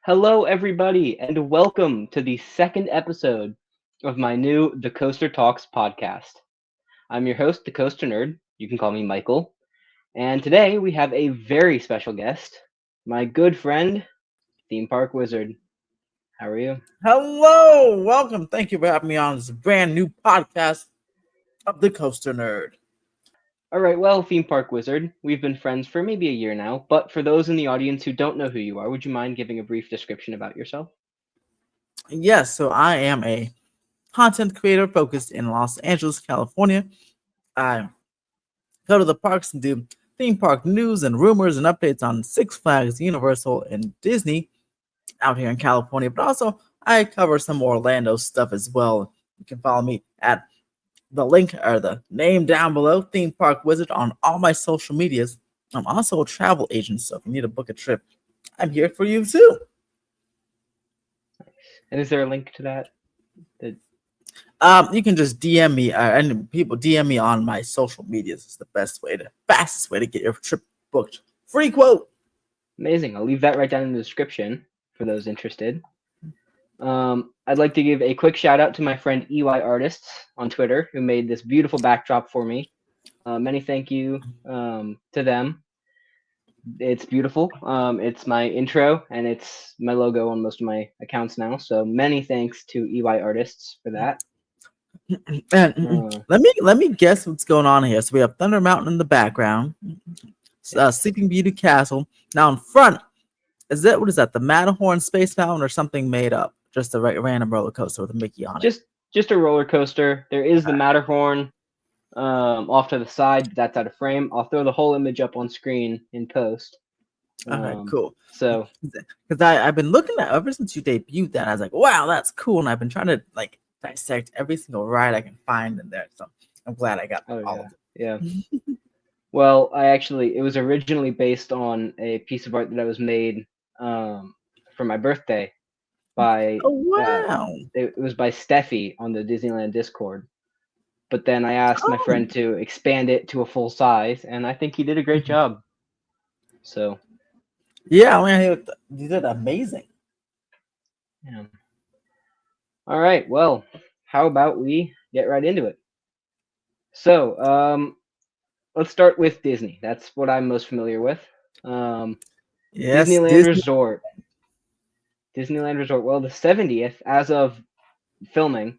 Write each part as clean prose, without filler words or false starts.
Hello, everybody, and welcome to the second episode of my new TheCoasterTalks podcast. I'm your host, the Coaster Nerd. You can call me Michael. And today we have a very special guest, my good friend, Theme Park Wizard. How are you? Hello, welcome. Thank you for having me on this brand new podcast of the Coaster Nerd. All right, well, Theme Park Wizard, we've been friends for maybe a year now, but for those in the audience who don't know who you are, would you mind giving a brief description about yourself? Yes, so I am a content creator focused in Los Angeles, California. I go to the parks and do theme park news and rumors and updates on Six Flags, Universal, and Disney out here in California, but also I cover some Orlando stuff as well. You can follow me at the link or the name down below, Theme Park Wizard, on all my social medias. I'm also a travel agent, so if you need to book a trip, I'm here for you too. And is there a link to that? You can just DM me, and people DM me on my social medias. It's the fastest way to get your trip booked. Free quote. Amazing. I'll leave that right down in the description for those interested. I'd like to give a quick shout out to my friend EY Artists on Twitter who made this beautiful backdrop for me. Many thank you to them. It's beautiful. It's my intro and it's my logo on most of my accounts now. So many thanks to EY Artists for that. And let me guess what's going on here. So we have Thunder Mountain in the background, Sleeping Beauty Castle. Now in front, what is that? The Matterhorn Space Mountain or something made up? Just a random roller coaster with a Mickey on it. Just a roller coaster. There is the Matterhorn off to the side. That's out of frame. I'll throw the whole image up on screen in post. All right, cool. So, because I've been looking at ever since you debuted that, I was like, wow, that's cool, and I've been trying to dissect every single ride I can find in there. So I'm glad I got all of it. Yeah. Well, it was originally based on a piece of art that I was made for my birthday by. Oh wow! It was by Steffi on the Disneyland Discord. But then I asked my friend to expand it to a full size, and I think he did a great job. So. Yeah, I mean, you did amazing. Yeah. All right. Well, how about we get right into it? So, let's start with Disney. That's what I'm most familiar with. Yes, Disneyland Resort. Disneyland Resort. Well, the 70th, as of filming,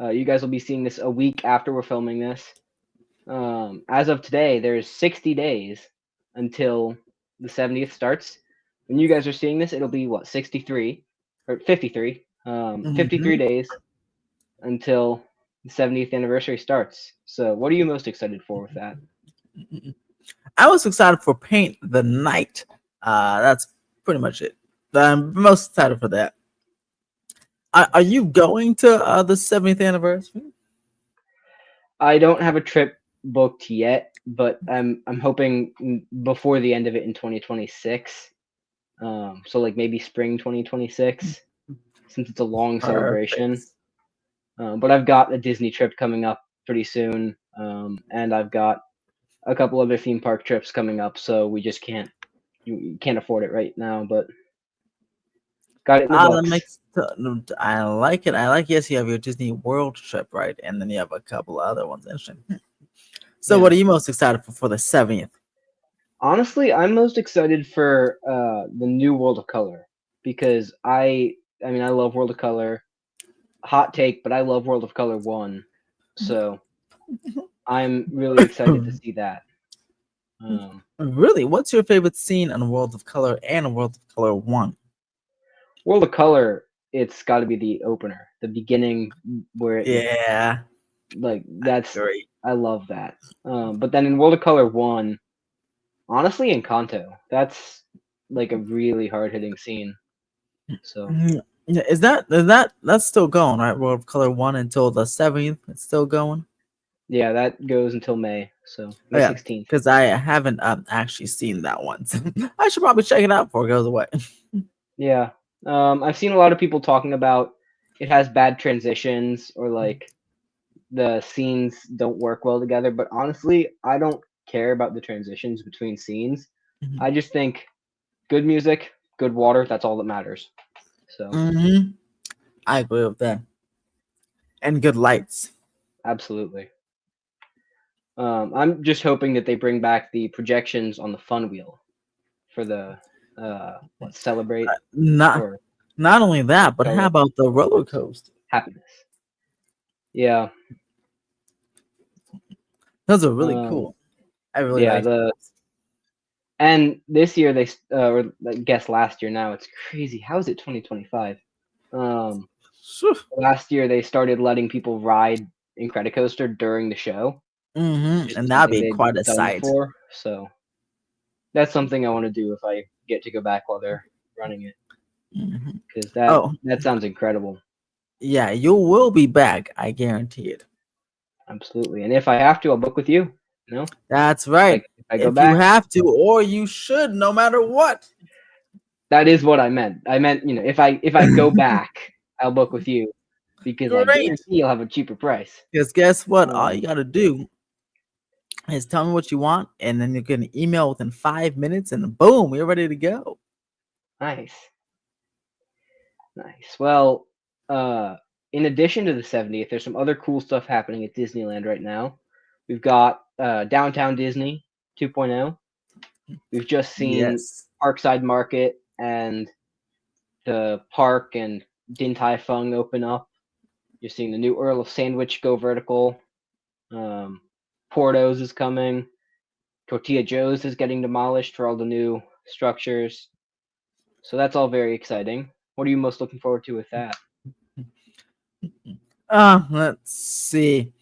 you guys will be seeing this a week after we're filming this. As of today, there's 60 days until the 70th starts. When you guys are seeing this, it'll be 63 or 53. 53 days until the 70th anniversary starts. So, what are you most excited for with that? I was excited for Paint the Night. That's pretty much it. I'm most excited for that. Are you going to the 70th anniversary? I don't have a trip booked yet, but I'm hoping before the end of it in 2026. So maybe spring 2026, since it's a long celebration. But I've got a Disney trip coming up pretty soon, and I've got a couple other theme park trips coming up. So we just can't afford it right now, but got it in the books. I like it. Yes, you have your Disney World trip, right? And then you have a couple other ones. Interesting. So, what are you most excited for the 70th? Honestly, I'm most excited for the new World of Color because I love World of Color. Hot take, but I love World of Color 1, so I'm really excited to see that. Really, what's your favorite scene in World of Color and World of Color 1? World of Color, it's got to be the opener, the beginning where that's great. I love that. But then in World of Color 1, honestly, Encanto, that's a really hard-hitting scene. So is that's still going, right? World of Color 1 until the 7th. It's still going. Yeah, that goes until May. So May 16th. Because I haven't actually seen that one. So I should probably check it out before it goes away. Yeah. I've seen a lot of people talking about it has bad transitions or the scenes don't work well together. But honestly, I don't care about the transitions between scenes. I just think good music, good water, that's all that matters. So Mm-hmm. I agree with that. And good lights. absolutely. I'm just hoping that they bring back the projections on the fun wheel for the celebrate Not or not only that, but how celebrate about the roller coaster? happiness. Yeah. Those are really Um, cool. I really yeah. like The those. and this year or I guess last year now it's crazy. How is it 2025? Um, last year they started letting people ride Incredicoaster during the show, which Mm-hmm. isn't And that'd something be they'd quite a done sight. before. So that's something I want to do if I get to go back while they're running it, Hmm. because Oh, that sounds incredible. yeah, you will be back. I guarantee it. Absolutely. And if I have to, I'll book with you. You know, That's right. like if I go If you back, have to, or you should, no matter what. that is what I meant. I meant, if I go back, I'll book with you because I Great. guarantee you'll have a cheaper price. Because guess what? All you Um, got to do is tell me what you want, and then you get an email within 5 minutes, and boom, you're ready to go. nice, nice. Well, uh, in addition to the 70th, there's some other cool stuff happening at Disneyland right now. We've got Downtown Disney 2.0. We've just seen Yes. Parkside Market and the park and Din Tai Fung open up. You're seeing the new Earl of Sandwich go vertical. Um, Portos is coming. Tortilla Joe's is getting demolished for all the new structures. So that's all very exciting. What are you most looking forward to with that? Let's see.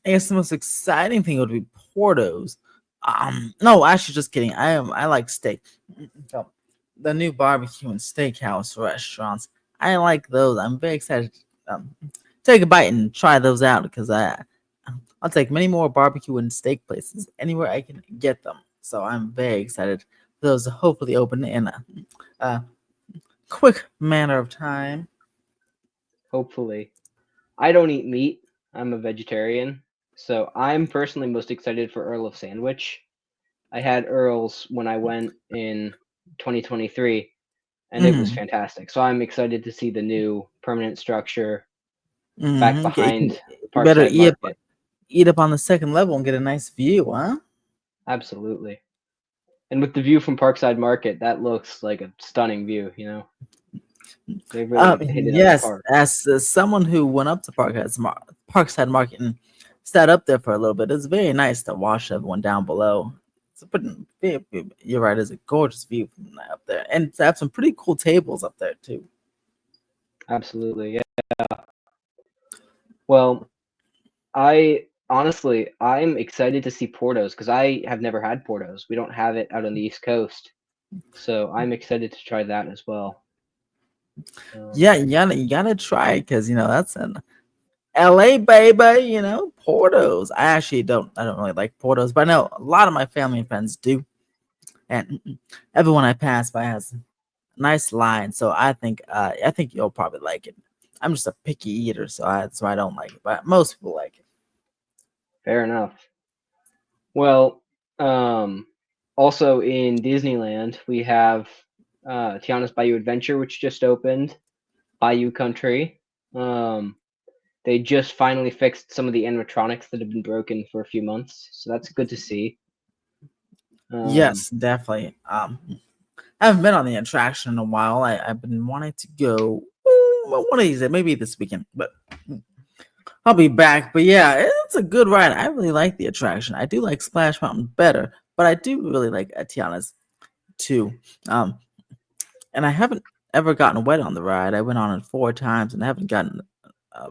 I guess the most exciting thing would be Portos. No, actually, just kidding. I like steak. So, the new barbecue and steakhouse restaurants. I like those. I'm very excited to take a bite and try those out because I'll take many more barbecue and steak places anywhere I can get them. So I'm very excited for those to hopefully open in a quick manner of time. Hopefully. I don't eat meat. I'm a vegetarian. So I'm personally most excited for Earl of Sandwich. I had Earl's when I went in 2023 and it was Mm-hmm. fantastic. So I'm excited to see the new permanent structure back Mm-hmm. behind You better Parkside Market. eat up on the second level and get a nice view, huh? Absolutely. And with the view from Parkside Market, that looks like a stunning view. They really hit it out of the Yes, park. as someone who went up to Parkside Market and sat up there for a little bit, it's very nice to watch everyone down below. It's a you're right, it's a gorgeous view from up there, and to have some pretty cool tables up there too. Absolutely. Yeah. Well, I'm excited to see Portos because I have never had Portos. We don't have it out on the East Coast. So I'm excited to try that as well. Yeah, you gotta try it because that's an LA baby, Portos. I don't really like Portos, but I know a lot of my family and friends do, and everyone I pass by has nice line. So I think you'll probably like it. I'm just a picky eater, so I don't like it, but most people like it. Fair enough. Well, also in Disneyland, we have Tiana's Bayou Adventure, which just opened, Bayou Country. Um, they just finally fixed some of the animatronics that have been broken for a few months, so that's good to see. Um, Yes, definitely. I haven't been on the attraction in a while. I've been wanting to go one of these days, maybe this weekend, but I'll be back. But yeah, it's a good ride. I really like the attraction. I do like Splash Mountain better, but I do really like Tiana's too. Um, and I haven't ever gotten wet on the ride. I went on it 4 times and I haven't gotten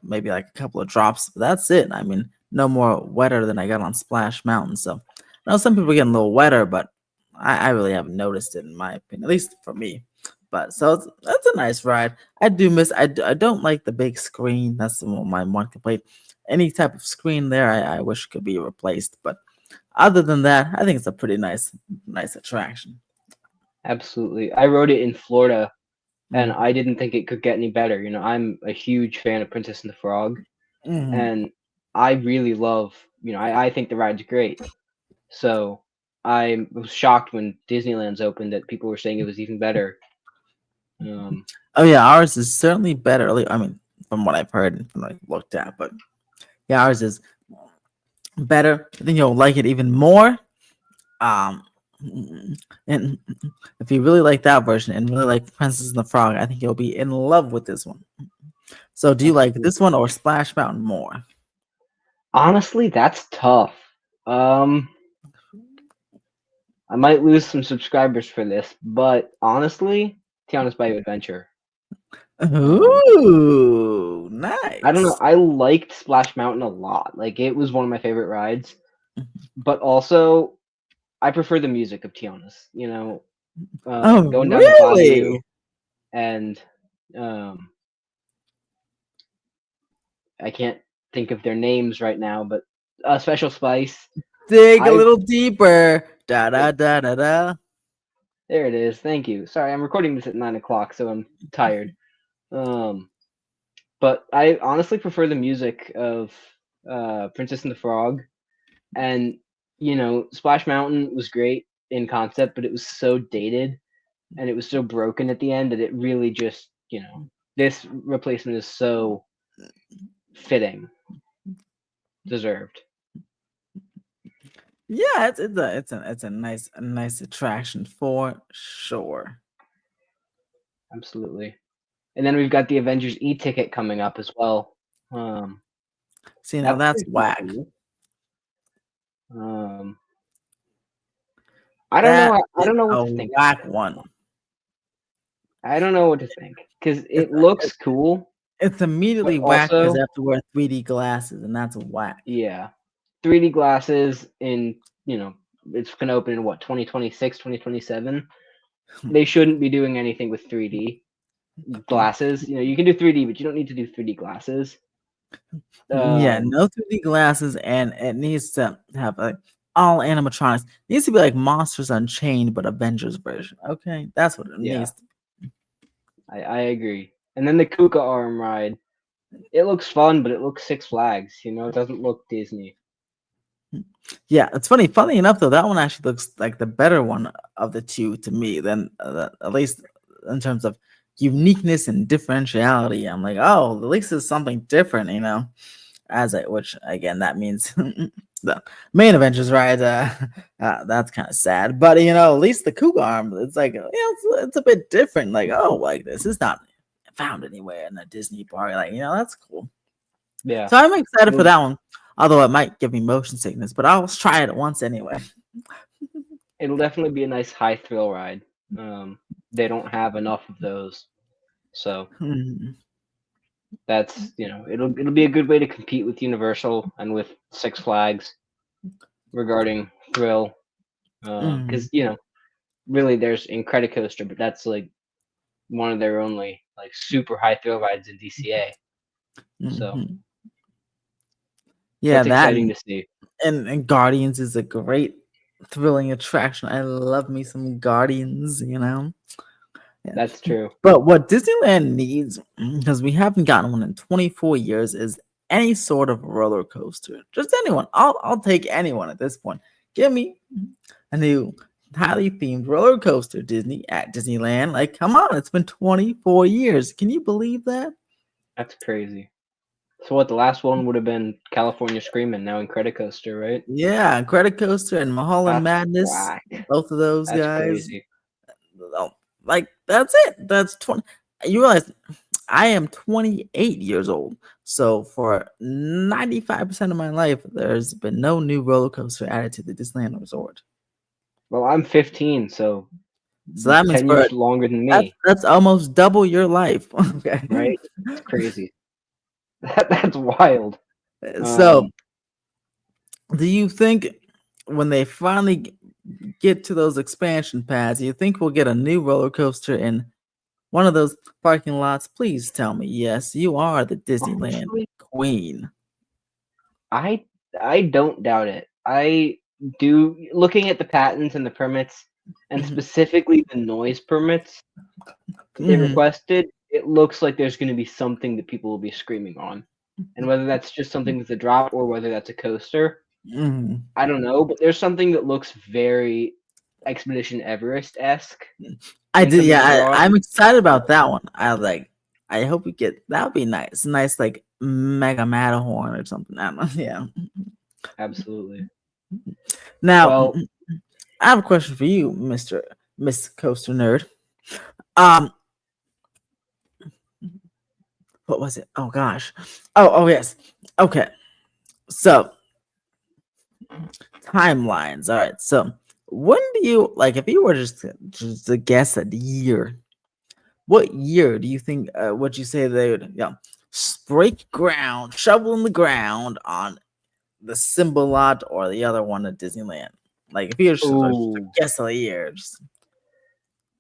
maybe like a couple of drops, but that's it. I mean, no more wetter than I got on Splash Mountain. So I know some people are getting a little wetter, but I really haven't noticed it in my opinion, at least for me. But so that's a nice ride. I do miss. I don't like the big screen. That's my one complaint. Any type of screen there, I wish could be replaced. But other than that, I think it's a pretty nice attraction. absolutely. I rode it in Florida, and Mm-hmm. I didn't think it could get any better. I'm a huge fan of Princess and the Frog, Mm-hmm. and I really love. I think the ride's great. So I was shocked when Disneyland's opened that people were saying it was even better. Um, Oh yeah, ours is certainly better. I mean, from what I've heard and from what I've looked at, but yeah, ours is better. I think you'll like it even more. Um, and if you really like that version and really like Princess and the Frog, I think you'll be in love with this one. So, do you that's like cool. this one or Splash Mountain more? Honestly, that's tough. Um, I might lose some subscribers for this, but honestly, Tiana's Bayou Adventure. Um, Ooh, I don't know. nice. I liked Splash Mountain a lot. Like it was one of my favorite rides. But also, I prefer the music of Tiana's. Oh, Going down the bayou really? and um, I can't think of their names right now, but Special Spice. Dig a I little deeper. Da eh, da da da da. there it is. Thank you. Sorry, I'm recording this at 9 o'clock, so I'm tired. Um, but I honestly prefer the music of Princess and the Frog, and Splash Mountain was great in concept, but it was so dated and it was so broken at the end that it really just this replacement is so fitting, deserved. Yeah, it's a nice attraction for sure. Absolutely. And then we've got the Avengers e-ticket coming up as well. Um, See, now that's that's pretty whack. cool. Um, I don't know. That I is don't know what a to think whack about it. one. I don't know what to think because It's it looks cool, it's but immediately whack because also, they have to wear 3D glasses, and that's whack. yeah, 3D glasses in it's gonna open in what 2026, 2027. They shouldn't be doing anything with 3D glasses. You can do 3D, but you don't need to do 3D glasses. Yeah, Um, no 3D glasses, and it needs to have like all animatronics. It needs to be like Monsters Unchained, but Avengers version. Okay, that's what it yeah, needs. I agree. And then the Kuka arm ride, it looks fun, but it looks Six Flags. It doesn't look Disney. Yeah, it's funny. Funny enough, though, that one actually looks like the better one of the two to me. Than at least in terms of uniqueness and differentiality. I'm like, oh, at least it's something different, which again, that means the main Avengers ride. That's kind of sad, but at least the Cougar arm, it's like it's a bit different. Like, oh, like this is not found anywhere in a Disney park. Like, that's cool. Yeah, So I'm excited for it'll that one. Although it might give me motion sickness, but I'll try it once anyway. it'll definitely be a nice high thrill ride. Um, they don't have enough of those, so Hmm. it'll be a good way to compete with Universal and with Six Flags regarding thrill. Hmm. Because really there's Incredicoaster, but that's like one of their only like super high thrill rides in DCA. So Hmm. Yeah, that's that exciting to see. and Guardians is a great thrilling attraction. I love me some Guardians. Yeah. That's true. But what Disneyland needs, because we haven't gotten one in 24 years, is any sort of roller coaster. Just anyone. I'll take anyone at this point. Give me a new highly themed roller coaster Disney at Disneyland. Like, come on, it's been 24 years. Can you believe that? That's crazy. So what? The last one would have been California Screamin', now Incredicoaster, right? Yeah, Credit Coaster and Mulholland That's Madness. whack. Both of those That's guys. crazy. Oh, like that's it. That's 20. You realize I am 28 years old. So for 95% of my life, there's been no new roller coaster added to the Disneyland Resort. Well, I'm 15, so So that means 10 years longer than me, that's almost double your life. Okay. right? It's crazy. That's wild. So Um, do you think when they finally get to those expansion pads, you think we'll get a new roller coaster in one of those parking lots? Please tell me yes, you are the Disneyland honestly, queen. I I don't doubt it. I do looking at the patents and the permits, and Mhm, specifically the noise permits that they mhm, requested. It looks like there's going to be something that people will be screaming on, and whether that's just something with a drop or whether that's a coaster, mhm. I don't know. But there's something that looks very Expedition Everest esque. I Think did, of the yeah. draw. I'm excited about that one. I like. I hope we get that. Would be nice, nice like Mega Matterhorn or something. I don't know. Yeah. Absolutely. Now, Well, I have a question for you, Mr. Coaster Nerd. Um, what was it? Oh gosh. Oh yes. Okay. So timelines. All right. So when do you like if you were just to guess a year? What year do you think? Would you say they would? Yeah, break ground, shovel in the ground on the Simba lot or the other one at Disneyland? Like if you were just to ooh, guess a year, just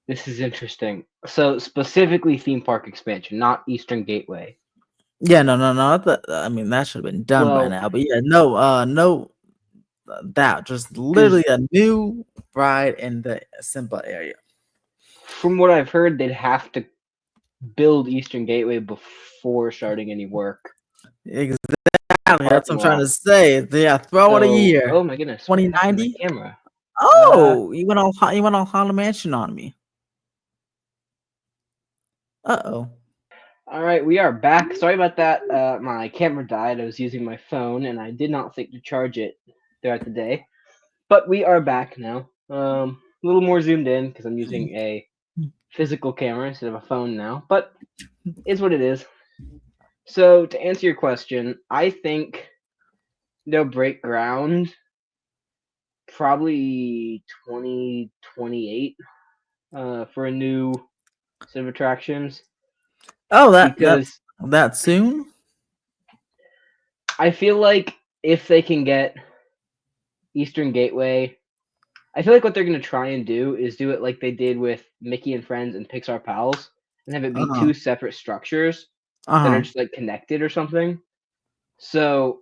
this is interesting. So specifically theme park expansion, not Eastern Gateway. yeah, no. I mean, that should have been done by Well, now. But yeah, no, that just because literally a new ride in the Simba area. from what I've heard, they'd have to build Eastern Gateway before starting any work Exactly, on the that's what parking I'm trying to lot. say. Yeah, throw it a So, year. oh my goodness, what happened to 2090. my camera? Uh, Oh, you went all Haunted Mansion on me. Uh-oh. all right, we are back. Sorry about that. My camera died. I was using my phone, and I did not think to charge it throughout the day. But we are back now. A little more zoomed in because I'm using a physical camera instead of a phone now. But is what it is. So to answer your question, I think they'll break ground probably 2028 for a new set of attractions Oh, because that soon? I feel like if they can get Eastern Gateway, I feel like what they're going to try and do is do it like they did with Mickey and Friends and Pixar Pals and have it be Uh-huh. two separate structures that are Uh-huh. just like connected or something. So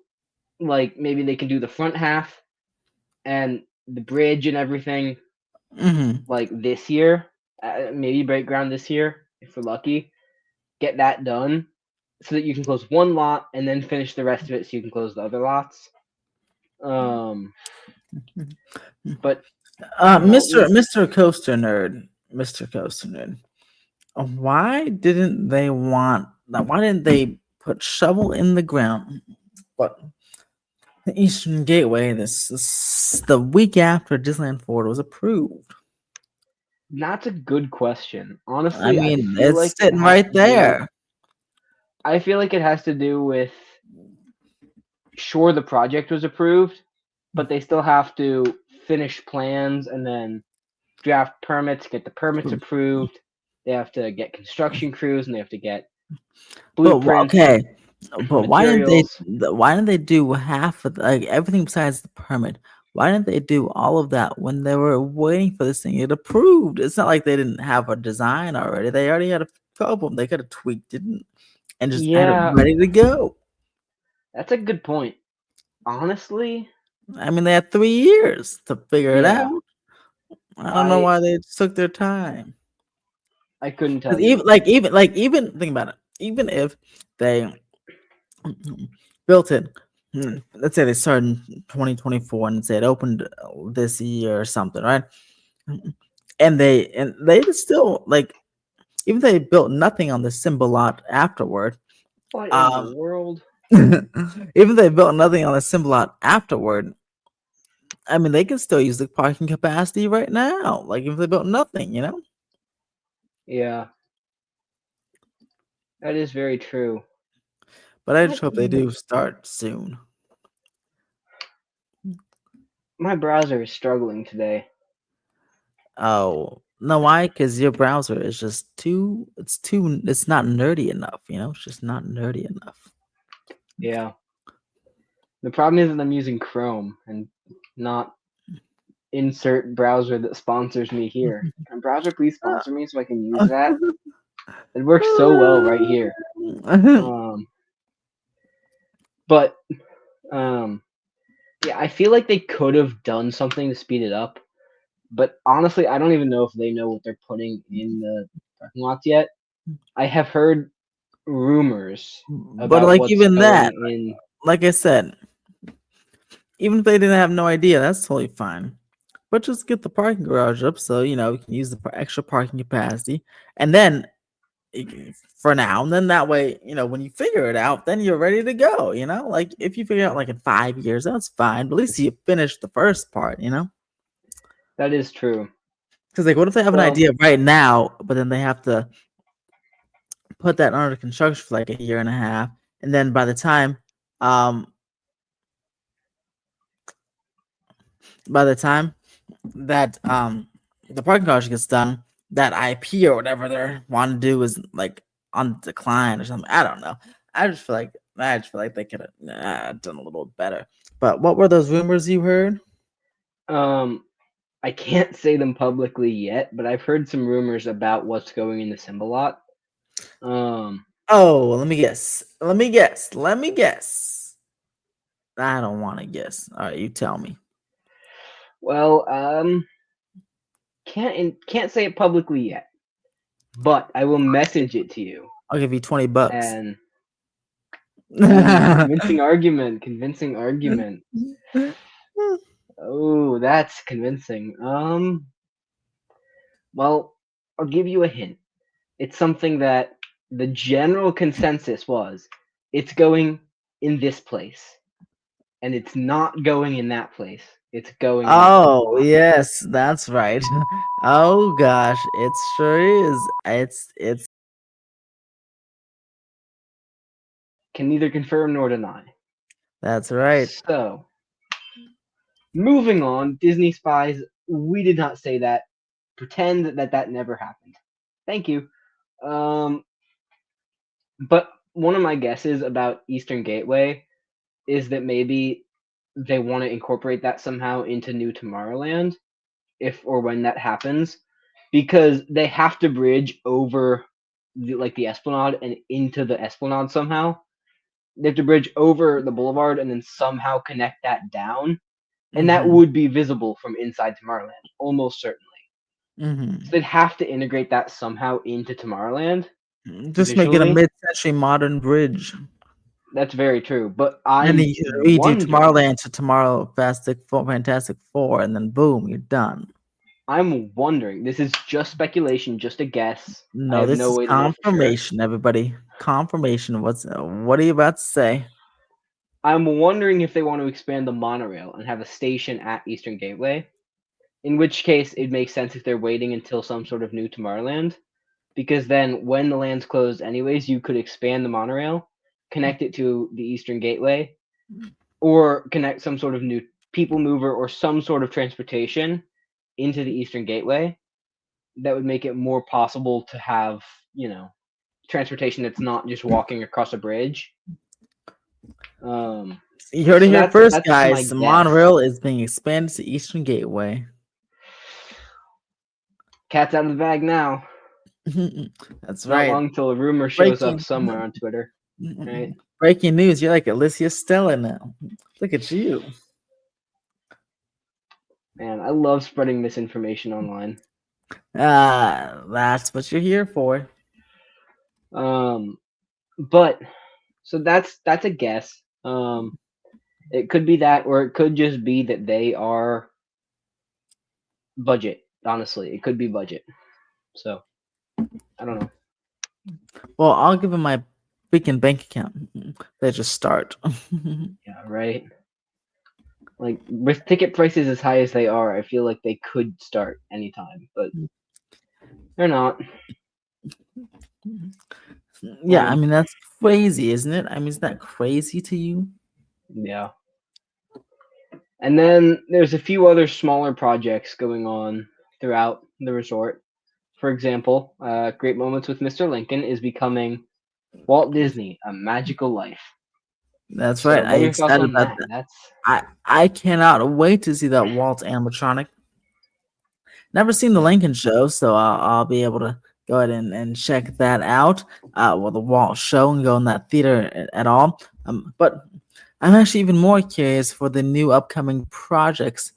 like maybe they can do the front half and the bridge and everything Mm-hmm. like this year, maybe break ground this year if we're lucky. Get that done so that you can close one lot and then finish the rest of it so you can close the other lots. Um, but no, Mr. Coaster Nerd. Why didn't they why didn't they put shovel in the ground? But the Eastern Gateway, this the week after Disneyland Florida was approved. that's a good question. I Honestly, I mean, feel it's like it sitting has right to do. there. I feel like it has to do with sure the project was approved, but they still have to finish plans and then draft permits, get the permits approved. They have to get construction crews and they have to get blueprints, Okay, but materials. why didn't they do half of like everything besides the permit? Why didn't they do all of that when they were waiting for this thing to get approved? It's not like they didn't have a design already. They already had a problem. They could have tweaked it and just had it Yeah, ready to go. that's a good point. Honestly, I mean, they had 3 years to figure it yeah, out. I don't know I why they took their time. I couldn't 'Cause tell you. even think about it. Even if they built it, let's say they started in 2024 and say it opened this year or something, right? And they still like even if they built nothing on the Simba lot afterward. What in the Um, world? even if they built nothing on the Simba lot afterward, I mean they can still use the parking capacity right now. Like if they built nothing, you know. Yeah, that is very true. But I just What hope they in the? do start soon. My browser is struggling today. Oh, no, why? Because your browser is just it's not nerdy enough, you know? It's just not nerdy enough. Yeah. The problem is that I'm using Chrome and not insert browser that sponsors me here. Can browser please sponsor me so I can use that? It works so well right here. Um, but um, yeah, I feel like they could have done something to speed it up. But honestly, I don't even know if they know what they're putting in the parking lots yet. I have heard rumors But about like what's even that, going in. like I said, even if they didn't have no idea, that's totally fine. but just get the parking garage up so we can use the extra parking capacity, and then for now, and then that way, when you figure it out, then you're ready to go. Like if you figure out like in 5 years, that's fine. But at least you finished the first part. That is true. Because like, what if they have an Well, idea right now, but then they have to put that under construction for like a year and a half, and then um, by the time that the parking garage gets done, that IP or whatever they're wanting to do is like on decline or something. I don't know. I just feel like they could have done a little better. But what were those rumors you heard? um, I can't say them publicly yet, but I've heard some rumors about what's going in the Symbolot. Um, Oh, let me guess. Let me guess. Let me guess. I don't want to guess. All right, you tell me. well, can't say it publicly yet, but I will message it to you. I'll give you $20. And ooh, convincing argument, convincing argument. Oh, that's convincing. Well, I'll give you a hint. It's something that the general consensus was it's going in this place, and it's not going in that place. It's going in the Oh, Symbolot. yes, that's right. Oh gosh, it sure is. It's Can neither confirm nor deny. That's right. So, moving on, Disney spies. We did not say that. Pretend that never happened. Thank you. Um, but one of my guesses about Eastern Gateway is that maybe they want to incorporate that somehow into New Tomorrowland, if or when that happens, because they have to bridge over the Esplanade and into the Esplanade somehow. They have to bridge over the boulevard and then somehow connect that down, and that Mm-hmm. would be visible from inside Tomorrowland, almost certainly. So Mm-hmm. they'd have to integrate that somehow into Tomorrowland Just make it a visually. mid-century modern bridge. That's very true. But And then I'm you redo wondering, Tomorrowland to Fantastic Four, and then boom, you're done. this is just speculation, just a guess. I No, have this no is way to know for sure. confirmation, everybody. Confirmation. What are you about to say? I'm wondering if they want to expand the monorail and have a station at Eastern Gateway, in which case it makes sense if they're waiting until some sort of new Tomorrowland, because then when the land's closed anyways, you could expand the monorail, connect it to the Eastern Gateway, or connect some sort of new people mover or some sort of transportation into the Eastern Gateway that would make it more possible to have, transportation that's not just walking across a bridge. Um, You heard it so here that's first, that's my guys. The guess. monorail is being expanded to Eastern Gateway. Cat's out of the bag now. That's Not right. long till a rumor shows up Breaking somewhere on Twitter, right? breaking news. You're like Alicia Stella now. Look at you. Man, I love spreading misinformation online. That's what you're here for. Um, but so that's a guess. It could be that, or it could just be that they are budget. Honestly, it could be budget. So I don't know. Well, I'll give him my freaking bank account. They just start. Yeah, right. Like with ticket prices as high as they are, I feel like they could start anytime, but they're not. Yeah, I Um, mean that's crazy, isn't it? I mean, is that crazy to you? yeah. And then there's a few other smaller projects going on throughout the resort. For example, Great Moments with Mr. Lincoln is becoming Walt Disney: A Magical Life. That's So, right. what I are your thoughts excited on about that? that. That's I cannot wait to see that Walt animatronic. Never seen the Lincoln show, so I'll be able to go ahead and check that out. Well, the Walt show and go in that theater at all. But I'm actually even more curious for the new upcoming projects.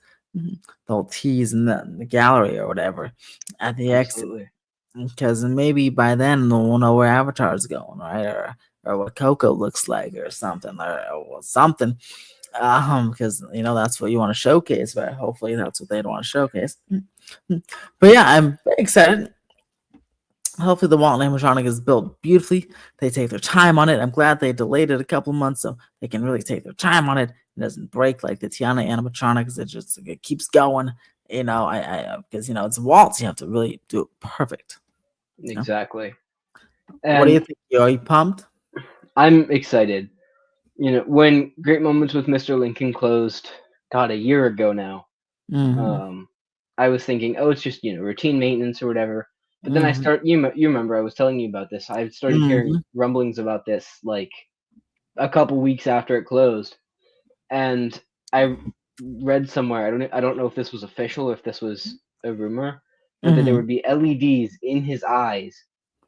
They'll tease in the gallery or whatever at the exit, absolutely. because maybe by then we'll know where Avatar's going, right? Or what Coco looks like, or something, or something. Because that's what you want to showcase, but hopefully that's what they don't want to showcase. But yeah, I'm very excited. Hopefully the Walt animatronic is built beautifully. They take their time on it. I'm glad they delayed it a couple months so they can really take their time on it. It doesn't break like the Tiana animatronics. It keeps going. I because it's Walt. You have to really do it perfect. Exactly. What do you And think? Are you pumped? I'm excited. When Great Moments with Mr. Lincoln closed, God, a year ago now, Mm-hmm. um, I was thinking, oh, it's just routine maintenance or whatever. But then Mm-hmm. you remember I was telling you about this. I started hearing Mm-hmm. rumblings about this like a couple weeks after it closed, and I read somewhere. I don't know if this was official or if this was a rumor, but that there Mm-hmm. would be LEDs in his eyes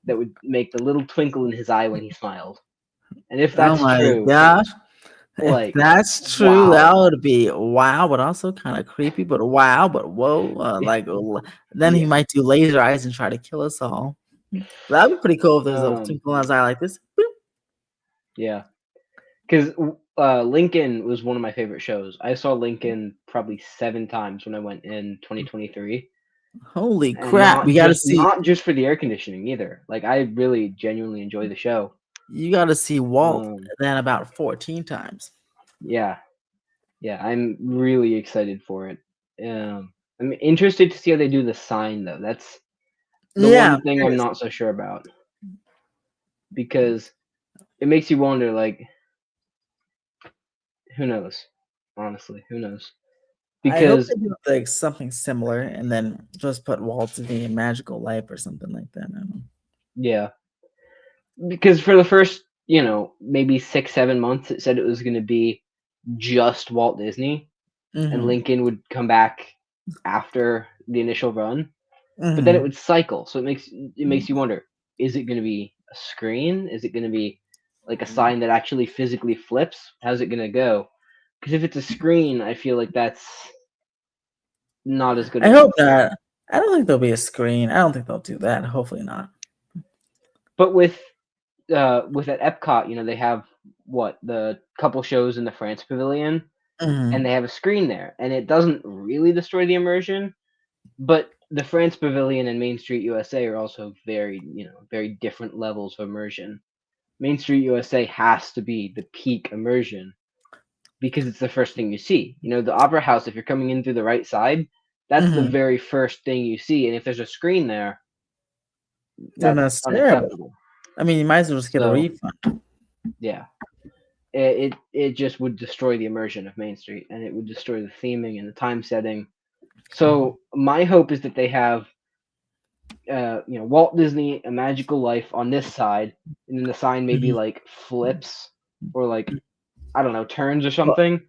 that would make the little twinkle in his eye when he smiled. And if Oh that's my true, gosh. If like, that's true, wow. that would be wow, but also kind of creepy, but wow, but whoa. Then he Yeah. might do laser eyes and try to kill us all. That'd be pretty cool if there's a Um, twinkle in his eye like this. Boop. yeah. Because Lincoln was one of my favorite shows. I saw Lincoln probably 7 times when I went in 2023, Holy and crap. not just not just for the air conditioning either. Like I really genuinely enjoy the show. You gotta see Walt Um, then about 14 times. yeah, yeah, I'm really excited for it. I'm interested to see how they do the sign though. That's the Yeah, one I'm thing I'm curious. not so sure about because it makes you wonder. Like, who knows? Honestly, who knows? I hope Because they do like something similar and then just put Walt in a magical life or something like that. I don't yeah, because for the first maybe 6 7 months it said it was going to be just Walt Disney know. and Mm-hmm. Lincoln would come back after the initial run, but then it Mm-hmm. would cycle. So it makes you wonder: is it going to be a screen? Is it going to be like a sign that actually physically flips? How's it going to go? Because if it's a screen, I feel like that's not as good I of an hope option. not. I don't think there'll be a screen. I don't think they'll do that. Hopefully not. But with at Epcot, they have what the couple shows in the France Pavilion, and Mm-hmm. they have a screen there, and it doesn't really destroy the immersion. But the France Pavilion and Main Street USA are also very different levels of immersion. Main Street USA has to be the peak immersion because it's the first thing you see. The Opera House, if you're coming in through the right side, that's the Mm-hmm. very first thing you see. And if there's a screen there, Then that's that's terrible. unacceptable. I mean, you might as well just get a So refund. yeah, it just would destroy the immersion of Main Street, and it would destroy the theming and the time setting. So my hope is that they have Walt Disney, A Magical Life on this side, and then the sign maybe Mhm. like flips or like I don't know turns or Or, something.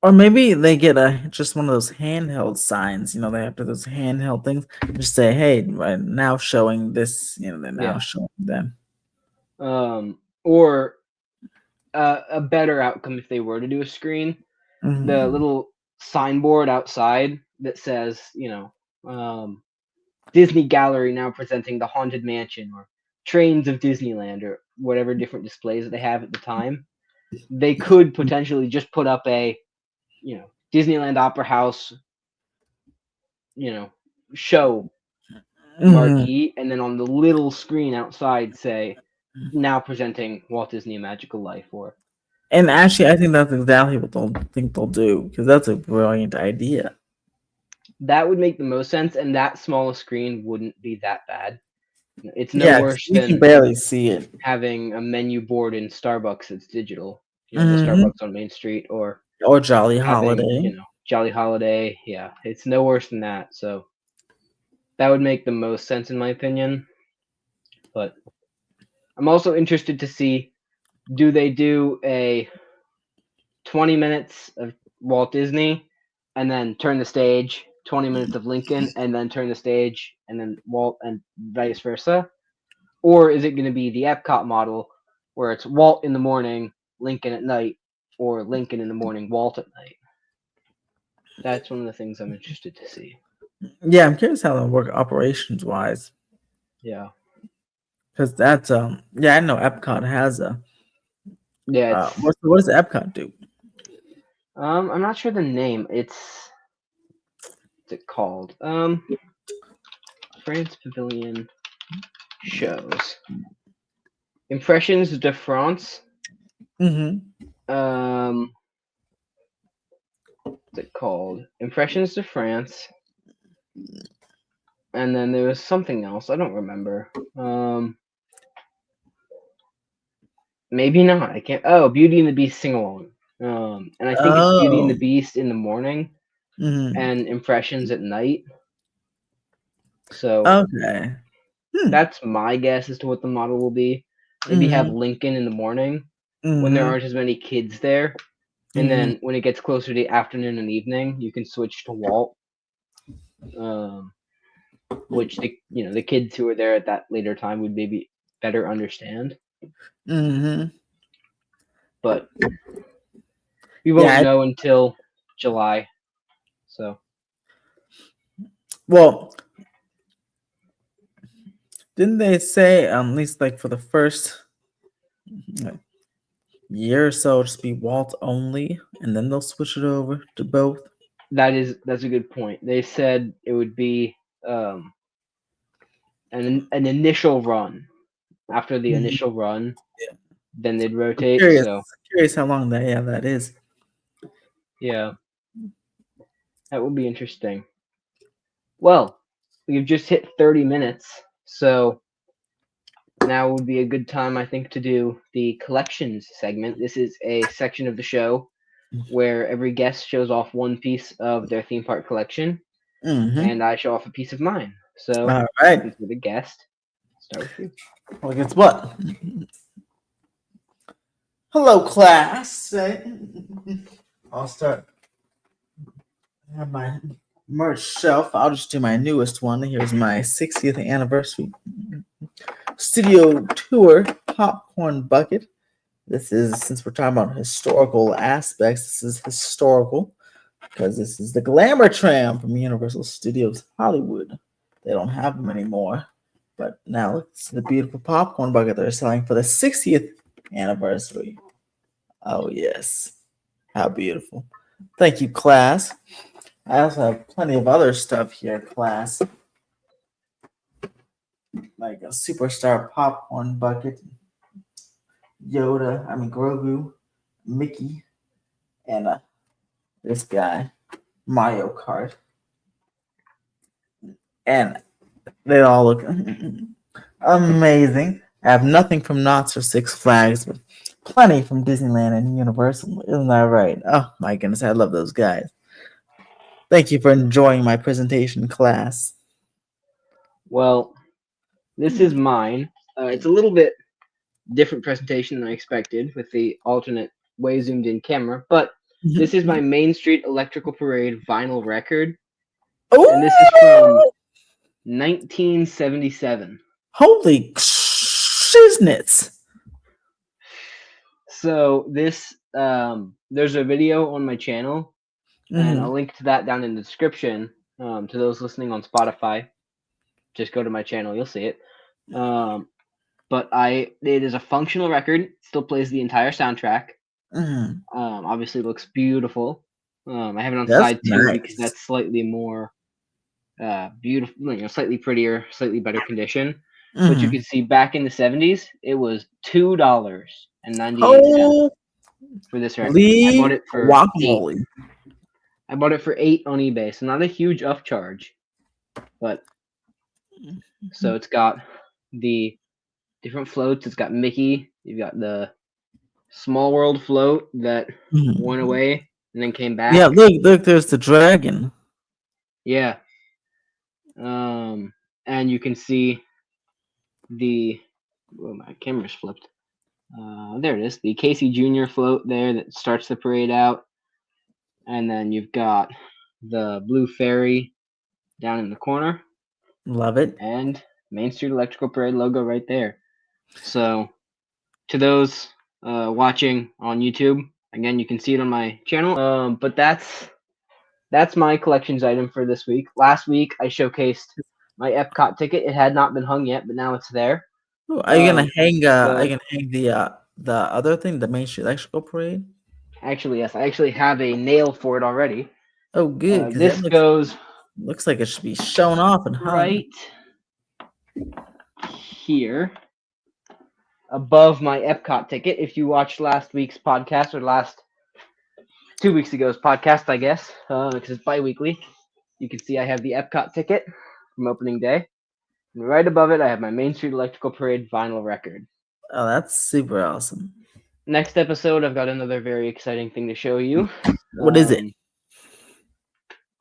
or maybe they get just one of those handheld signs. They have those handheld things. Just say, "Hey, right now showing this." They're now Yeah. showing them. Or a better outcome if they were to do a screen, the Mm-hmm. little signboard outside that says Disney Gallery now presenting the Haunted Mansion or Trains of Disneyland or whatever different displays that they have at the time. They could potentially just put up a Disneyland Opera House you know show Mm-hmm. marquee, and then on the little screen outside say now presenting Walt Disney Magical Life. Or And actually, I think that's exactly what they'll think they'll do because that's a brilliant idea. that would make the most sense, and that small screen wouldn't be that bad. It's no Yeah, 'cause worse you can than barely see it. having a menu board in Starbucks that's digital, the Mm-hmm. Starbucks on Main Street, or Or Jolly having Holiday. Jolly Holiday. Yeah, it's no worse than that. So that would make the most sense in my opinion. But I'm also interested to see, do they do a 20 minutes of Walt Disney and then turn the stage, 20 minutes of Lincoln and then turn the stage and then Walt, and vice versa? Or is it going to be the Epcot model where it's Walt in the morning, Lincoln at night, or Lincoln in the morning, Walt at night? That's one of the things I'm interested to see. Yeah, I'm curious how they'll work operations wise Yeah. because that's yeah, I know Epcot has a Yeah, it's what does Epcot do? I'm not sure the name. What's it called? France Pavilion shows. Impressions de France. Mm-hmm. Um, what's it called? Impressions de France. And then there was something else. I don't remember. Maybe not. I can't. Oh, Beauty and the Beast sing along. And I think it's Beauty and Oh. the Beast in the morning Mm-hmm. and Impressions at night. So Okay. Hmm. that's my guess as to what the model will be. Maybe have Mm-hmm. Lincoln in the morning when there Mm-hmm. aren't as many kids there, and Mm-hmm. then when it gets closer to the afternoon and evening, you can switch to Walt. Um, which the kids who are there at that later time would maybe better understand. Mm-hmm. But we won't Yeah. know until July. So Well, didn't they say at least like for the first like, year or so, just be Walt only, and then they'll switch it over to both? that's a good point. They said it would be um, an initial run. After the Mhm. initial run, Yeah. then they'd I'm rotate. curious. So Curious how long that is. yeah, that would be interesting. Well, we've just hit 30 minutes, so now would be a good time, I think, to do the collections segment. This is a section of the show where every guest shows off one piece of their theme park collection, Mm-hmm. and I show off a piece of mine. So, All right. since you're the guest, start with you. Well, guess what? Hello, class. I'll start. I have my merch shelf. I'll just do my newest one. Here's my 60th anniversary studio tour popcorn bucket. This is, since we're talking about historical aspects, this is historical because this is the Glamour Tram from Universal Studios Hollywood. They don't have them anymore. But now it's the beautiful popcorn bucket they're selling for the 60th anniversary. Oh, yes. How beautiful. Thank you, class. I also have plenty of other stuff here, class, like a superstar popcorn bucket, Grogu, Mickey, and this guy, Mario Kart. And they all look amazing. I have nothing from Knott's or Six Flags, but plenty from Disneyland and Universal. Isn't that right? Oh my goodness, I love those guys. Thank you for enjoying my presentation, class. Well, this is mine. It's a little bit different presentation than I expected with the alternate way zoomed in camera, but this is my Main Street Electrical Parade vinyl record, and this is from Oh, 1977. holy shiznits! So this there's a video on my channel, and Mm-hmm. I'll link to that down in the description. To those listening on Spotify, just go to my channel, you'll see it. Um, but it is a functional record. Still plays the entire soundtrack. Mm-hmm. Obviously looks beautiful. I have it on That's side two because nice. that's slightly more beautiful, slightly prettier, slightly better condition. But you Mm-hmm. can see back in the 70s, it was $2.98 Holy for this record. I bought it for eight. guacamole! I bought it for 8 on eBay, so not a huge upcharge. But so it's got the different floats. It's got Mickey. You've got the Small World float that went Mm-hmm. away and then came Yeah, back. look, there's the dragon. Yeah. And you can see the my camera's flipped. There it is, the Casey Jr. float there that starts the parade out, and then you've got the blue fairy down in the corner, Love it. and Main Street Electrical Parade logo right there. So to those watching on YouTube, again, you can see it on my channel. But that's my collections item for this week. Last week I showcased my Epcot ticket. It had not been hung yet, but now it's there. Ooh, are you gonna hang? Are you So gonna hang the other thing, the Main Street Electrical Parade? Actually, yes, I actually have a nail for it already. Oh, good, because that This goes looks like it should be shown off and hung. right here above my Epcot ticket. If you watched last week's podcast or last 2 weeks ago's podcast, I guess, because it's bi-weekly, you can see I have the Epcot ticket from opening day. And right above it, I have my Main Street Electrical Parade vinyl record. Oh, that's super awesome. Next episode, I've got another very exciting thing to show you. What is it?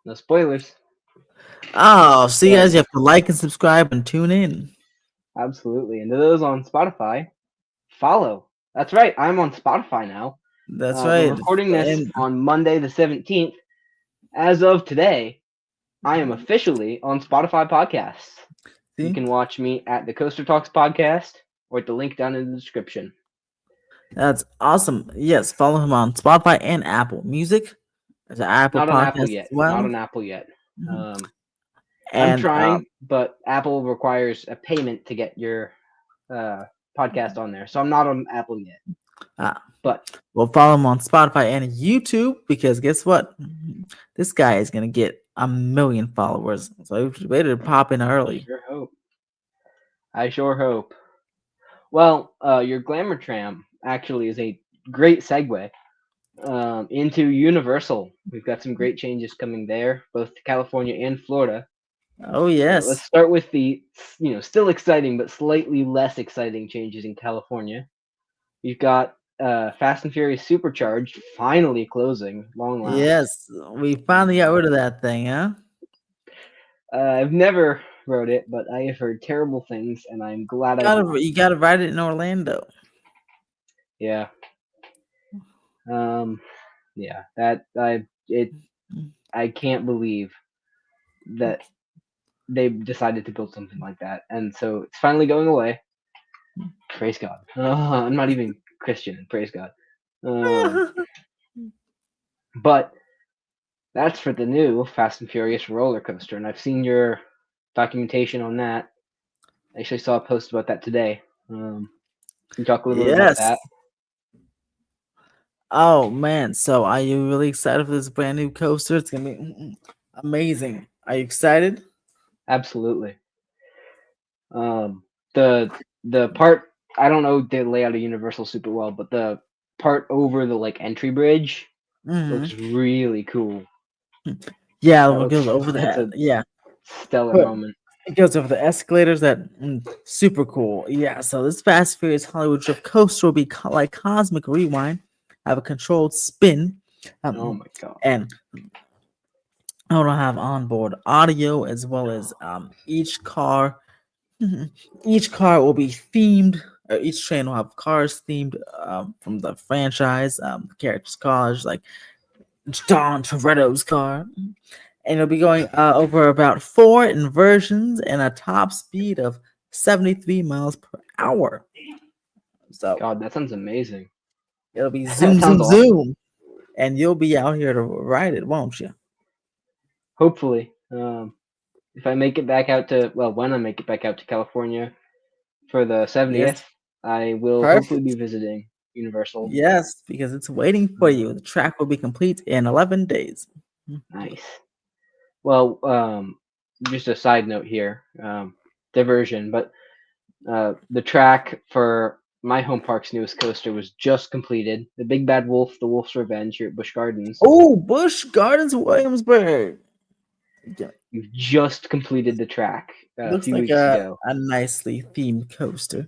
No spoilers. Oh, so you But guys have to like and subscribe and tune in. absolutely. And to those on Spotify, follow. That's right. I'm on Spotify now. That's We're right. recording this And on Monday the 17th. As of today, I am officially on Spotify podcasts. You see, can watch me at the Coaster Talks podcast or at the link down in the description. that's awesome. Yes, follow him on Spotify and Apple Music. There's an Apple Not on Apple podcast yet. as well. Not on Apple yet. Mhm. I'm And trying, but Apple requires a payment to get your podcast on there. So I'm not on Apple yet. But we'll follow him on Spotify and YouTube because guess what? This guy is gonna get 1 million followers. So we better pop in early. I sure hope. Well, your Glamour Tram actually is a great segue into Universal. We've got some great changes coming there, both to California and Florida. Oh yes. Let's start with the still exciting but slightly less exciting changes in California. You've got Fast and Furious Supercharged finally closing, long last. Yes, we finally got rid of that thing, huh? I've never rode it, but I have heard terrible things, and I'm glad You gotta ride it in Orlando. Yeah. Yeah. I can't believe that they decided to build something like that, and so it's finally going away. Praise God. I'm not even Christian. Praise God. But that's for the new Fast and Furious roller coaster, and I've seen your documentation on that. I actually saw a post about that today. Can you talk a little bit about that? Oh man, so are you really excited for this brand new coaster? It's gonna be amazing. Are you excited? Absolutely. The part, I don't know the layout of Universal super well, but the part over the entry bridge looks really cool. Yeah, it goes over that. Yeah, stellar moment. It goes over the escalators. That super cool. Yeah. So this Fast Furious Hollywood Drift coaster will be like Cosmic Rewind, have a controlled spin. Oh my God! And it'll have onboard audio as well as each car. Each car will be themed. Or each train will have cars themed from the franchise. Characters' cars like Don Toretto's car. And it'll be going over about 4 inversions and a top speed of 73 miles per hour. So God, that sounds amazing. It'll be zoom, zoom, zoom, and you'll be out here to ride it, won't you? Hopefully, if I make it back out to when I make it back out to California for the 70th, I will hopefully be visiting Universal. Yes, because it's waiting for you. The track will be complete in 11 days. Nice. Well, just a side note here, diversion, but the track for my home park's newest coaster was just completed. The Big Bad Wolf, The Wolf's Revenge here at Busch Gardens. Oh, Busch Gardens, Williamsburg. You've just completed the track a few weeks ago. A nicely themed coaster.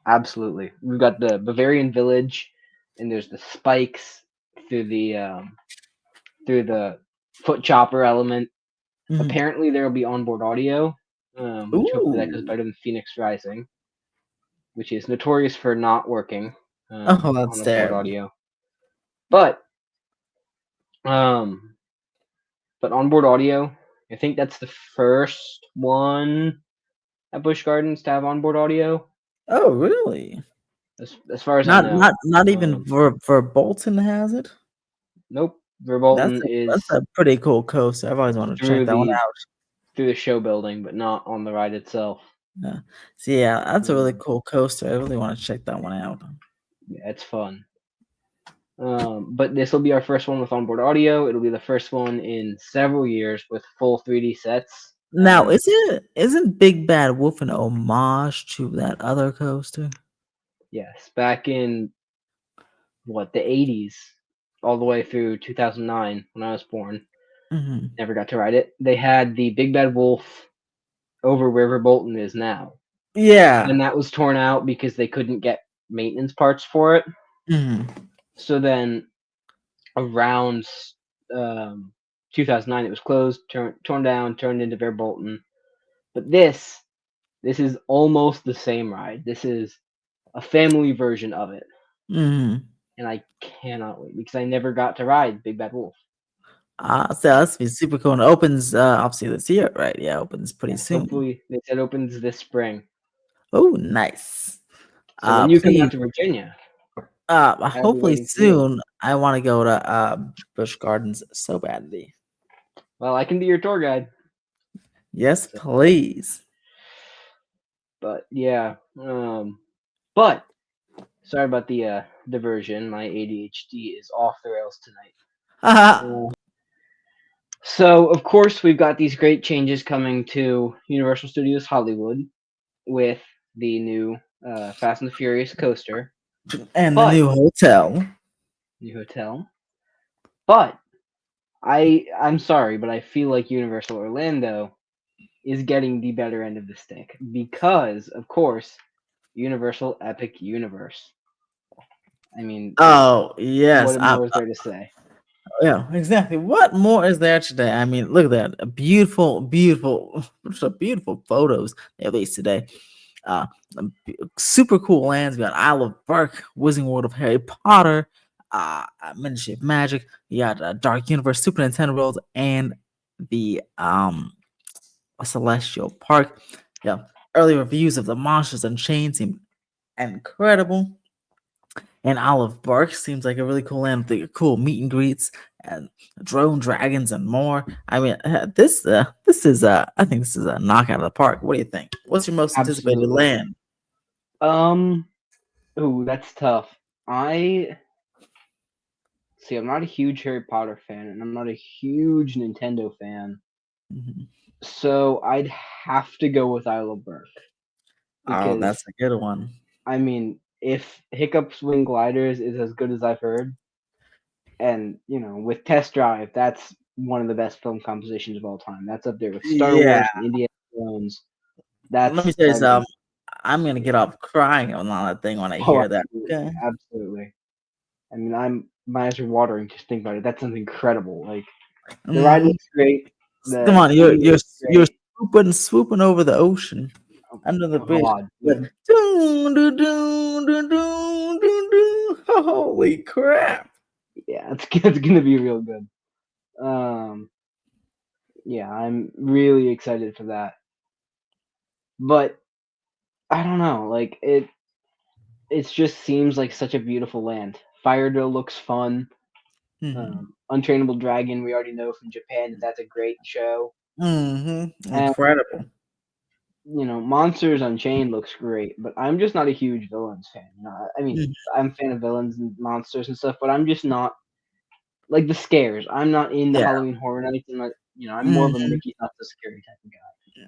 Absolutely. We've got the Bavarian Village, and there's the spikes through the foot chopper element. Apparently, there will be onboard audio, which hopefully that goes better than Phoenix Rising, which is notorious for not working that's on onboard terrible. audio. But onboard audio, I think that's the first one at Busch Gardens to have onboard audio. Oh, really? As far as I know, not even Verbolten has it. Nope. Verbolten that's a pretty cool coaster. I've always wanted to check that one out. Through the show building, but not on the ride itself. Yeah. So yeah, that's a really cool coaster. I really want to check that one out. Yeah, it's fun. But this will be our first one with onboard audio. It'll be the first one in several years with full 3D sets. Now, isn't Big Bad Wolf an homage to that other coaster? Yes, back in the 80s, all the way through 2009 when I was born. Mm-hmm. Never got to ride it. They had the Big Bad Wolf over where River Bolton is now. Yeah. And that was torn out because they couldn't get maintenance parts for it. Mm-hmm. So then around 2009, it was closed, torn down, turned into Bear Bolton. But this is almost the same ride. This is a family version of it, Mm-hmm. and I cannot wait because I never got to ride Big Bad Wolf. So that's be super cool. And it opens obviously this year, right? Yeah, opens pretty Yes, soon. hopefully they said opens this spring. Oh, nice. So when you come Please, out to Virginia, I'll be hopefully waiting for you. soon. I want to go to Busch Gardens so badly. Well, I can be your tour guide. Yes, So, please. but yeah, but sorry about the diversion. My ADHD is off the rails tonight. So of course we've got these great changes coming to Universal Studios Hollywood with the new Fast and the Furious coaster, And the but new hotel. new hotel. But I'm sorry, but I feel like Universal Orlando is getting the better end of the stick because, of course, Universal Epic Universe. I mean, Oh yes, what more is there to say? yeah, exactly. What more is there today? I mean, look at that, a beautiful, beautiful, just beautiful photos they released today. Uh, Super cool lands. We got Isle of Bark, Wizarding World of Harry Potter, Ministry of Magic. You got Dark Universe, Super Nintendo World, and the Celestial Park. Yeah, early reviews of the Monsters Unchained seem incredible. And Olive Bark seems like a really cool land with the cool meet and greets and drone dragons and more. I mean, this is I think this is a knockout of the park. What do you think? What's your most anticipated Absolutely. land? Ooh, that's tough. I see. I'm not a huge Harry Potter fan, and I'm not a huge Nintendo fan. Mhm. So I'd have to go with Isle of Burke Oh, because that's a good one. I mean, if Hiccup's Wing Gliders is as good as I've heard, and with Test Drive, that's one of the best film compositions of all time. That's up there with Star Yeah, Wars and Indiana Jones. let me That's tell you I mean, something. I'm gonna get up crying on that thing when I oh, hear that. absolutely, Okay. absolutely. I mean, my eyes are watering just think about it. That sounds incredible. Like the ride Mhm. looks great. Come The on, food looks you're great. swooping over the ocean Oh under the my bridge. god, With dude. doo, doo, doo, doo, doo, doo, doo. Holy crap! Yeah, it's gonna be real good. Um, yeah, I'm really excited for that. But I don't know, like it just seems like such a beautiful land. Fire Drill looks fun. Mhm. Untrainable Dragon, we already know from Japan that's a great show. Mhm. And Incredible. Monsters Unchained looks great, but I'm just not a huge villains fan. I mean, Mhm. I'm a fan of villains and monsters and stuff, but I'm just not like the scares. I'm not into Yeah. Halloween Horror Nights, and I'm more of a Mhm. Mickey's Not So Scary type of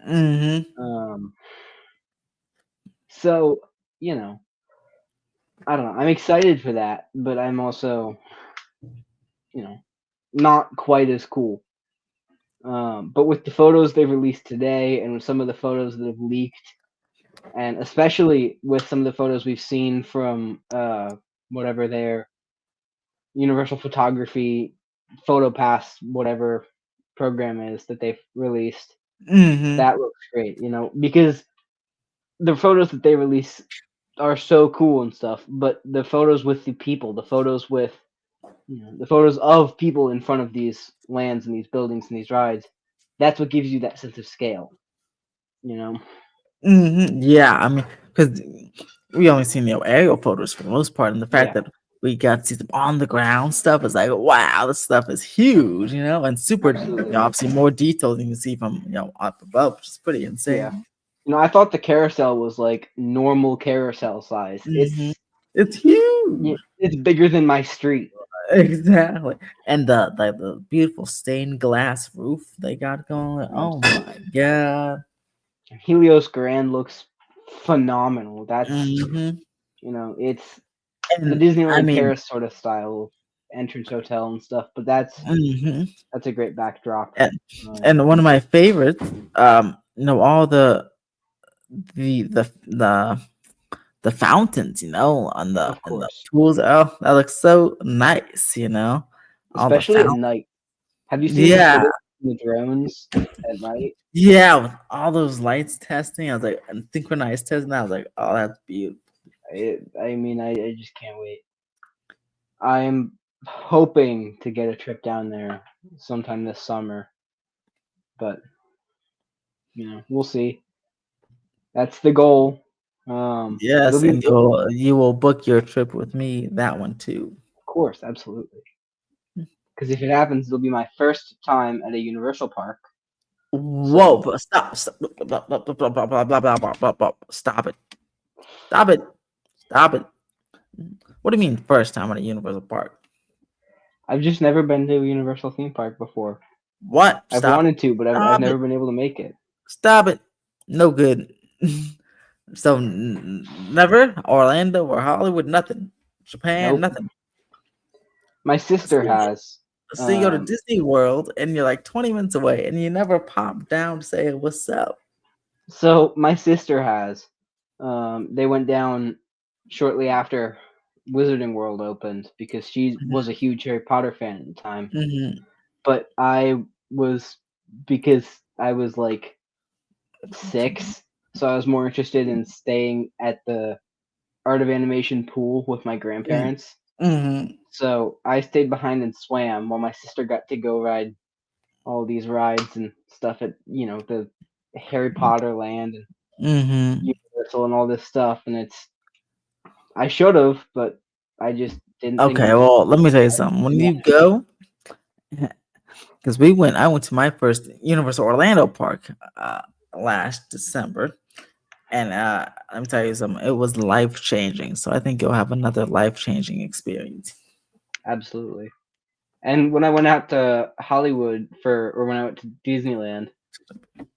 Mhm. guy. So you know, I don't know. I'm excited for that, but I'm also you know not quite as cool. But with the photos they released today, and with some of the photos that have leaked, and especially with some of the photos we've seen from whatever their Universal Photography Photo Pass, whatever program is that they've released, Mhm. that looks great. Because the photos that they release are so cool and stuff, but the photos with the people, the photos with the photos of people in front of these lands and these buildings and these rides, that's what gives you that sense of scale. You know? Mhm. Yeah, I mean, because we only seen aerial photos for the most part, and the fact Yeah, that we got to see them on the ground stuff is like, wow, this stuff is huge, and super, absolutely. obviously more detailed than you can see from up above, which is pretty Yeah. insane. I thought the carousel was like normal carousel size. Mhm. It's Yeah, huge. it's bigger than my street. Exactly. And the beautiful stained glass roof they got going. Oh my Absolutely. god. Helios Grand looks phenomenal. That's, Hmm. it's the And I Disneyland mean, Paris sort of style entrance hotel and stuff, but hmm that's a great backdrop. and Um, and one of my favorites, all the the fountains, on the of in the course, pools. Oh, that looks so nice, all the especially at fountains. night. Have you seen the Yeah, footage from the drones at night? yeah, with all those lights testing, I was like, and synchronized testing. I was like, oh, that's beautiful. I mean, I just can't wait. I'm hoping to get a trip down there sometime this summer, but we'll see. That's the goal. It'll Yes, be, and you will book your trip with me. That one too. of course, absolutely. Because if it happens, it'll be my first time at a Universal park. Whoa! So But stop! Blah, blah, blah, blah, blah, blah, blah, blah, blah, blah, blah. Stop it! Stop it! Stop it! What do you mean first time at a Universal Park? I've just never been to a Universal theme park before. What? I've Stop it! wanted to, but I've Stop it! never been able to make it. Stop it! No good. So never Orlando or Hollywood, nothing. Japan, Nope. nothing. My sister So, has. so you go to Um, Disney World and you're like 20 minutes away and you never pop down to say what's up. so my sister has. They went down shortly after Wizarding World opened because she was a huge Harry Potter fan at the time. Hmm. But I was because I was like 6, so I was more interested in staying at the Art of Animation pool with my grandparents. Hmm. So I stayed behind and swam while my sister got to go ride all these rides and stuff at the Harry Potter land and Hmm. Universal and all this stuff. And I should have, but I just didn't think Okay, of well, let me tell you something. When it. you go, because I went to my first Universal Orlando Park last December, and let me tell you something. It was life changing. So I think you'll have another life changing experience. Absolutely. And when I went out to Hollywood or when I went to Disneyland,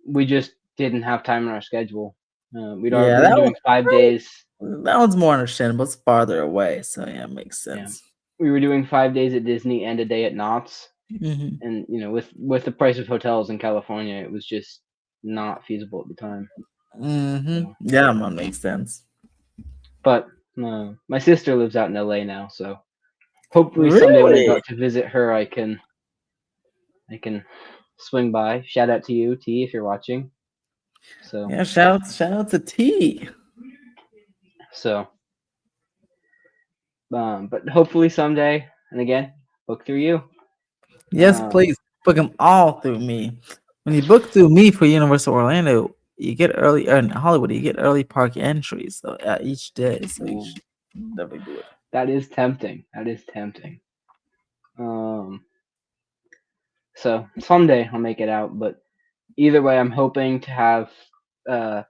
we just didn't have time in our schedule. Yeah, We were doing 5 days. that one's more understandable. It's farther away, so yeah, it makes Yeah, sense. we were doing 5 days at Disney and a day at Knott's, Hmm. and with the price of hotels in California, it was just not feasible at the time. Hmm. So, Yeah, that makes sense. but my sister lives out in LA now, so hopefully someday when I go Really? out to visit her, I can swing by. Shout out to you, T, if you're watching. So Yeah, shout out to T. so but hopefully someday, and again, book through you. Yes, Um, please book them all through me. When you book through me for Universal Orlando, you get early, or in Hollywood, you get early park entries so each day. So you ooh, should definitely do it. that is tempting. That is tempting. Um, so someday I'll make it out, but either way, I'm hoping to have. Uh,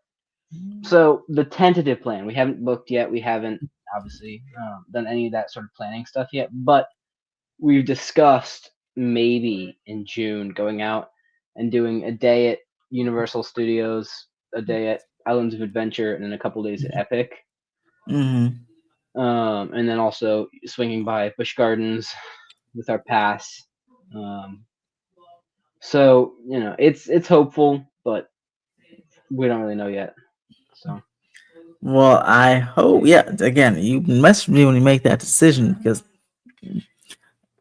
so the tentative plan, we haven't booked yet. We haven't obviously done any of that sort of planning stuff yet, but we've discussed maybe in June going out and doing a day at Universal Studios, a day at Islands of Adventure, and then a couple days at Epic. Hmm. And then also swinging by Busch Gardens with our pass. Um, so it's hopeful, but we don't really know yet. So Well, I hope. Yeah, again, you message me when you make that decision because